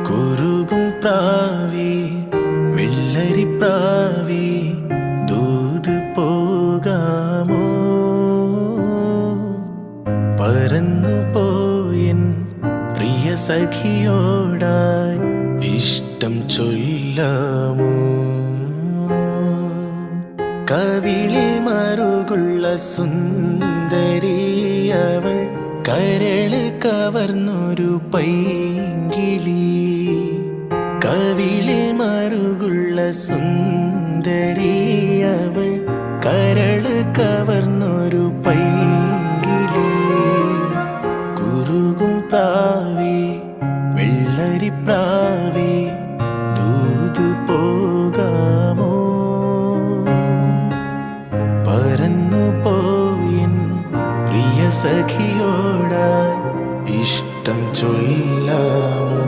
കുറുകും പ്രാവേ വെള്ളരിപ്രാവേ ദൂത് പോകാമോ? പറന്നു പോയൻ പ്രിയ സഖിയോടായി ഇഷ്ടം ചൊല്ലാമോ? കവിളിൽ മറുകുള്ള സുന്ദരിയവൾ കരള് കവർന്നൊരു പൈങ്കിളി. കവിളിൽ മറുകുള്ള സുന്ദരിയവൾ കരള് കവർന്നൊരു പൈങ്കിളി. കുറുകും പ്രാവേ വെള്ളരിപ്രാവേ ദൂത് പോകാമോ? പറന്നു പോയിൻ പ്രിയ സഖിയോടായി ഇഷ്ടം ചൊല്ലാമോ?